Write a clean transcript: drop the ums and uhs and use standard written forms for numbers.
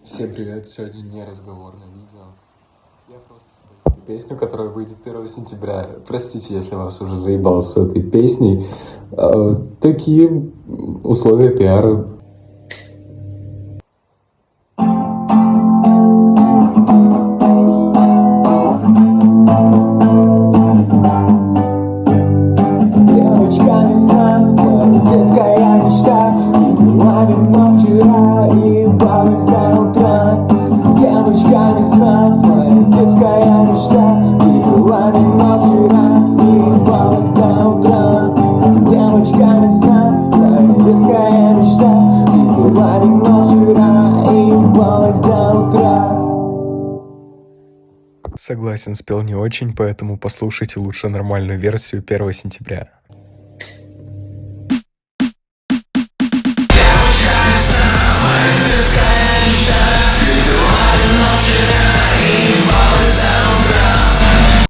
Всем привет, сегодня не разговорное видео. Я просто спою эту песню, которая выйдет 1 сентября. Простите, если вас уже заебал с этой песней. Такие условия пиара. Девочка весна, моя детская мечта. Ты была вино вчера и балась до утра. Девочка весна, моя детская мечта. Ты была вино вчера и балась до утра. Девочка весна, моя детская мечта. Ты была вино вчера и балась до утра. Согласен, спел не очень, поэтому послушайте лучше нормальную версию 1 сентября.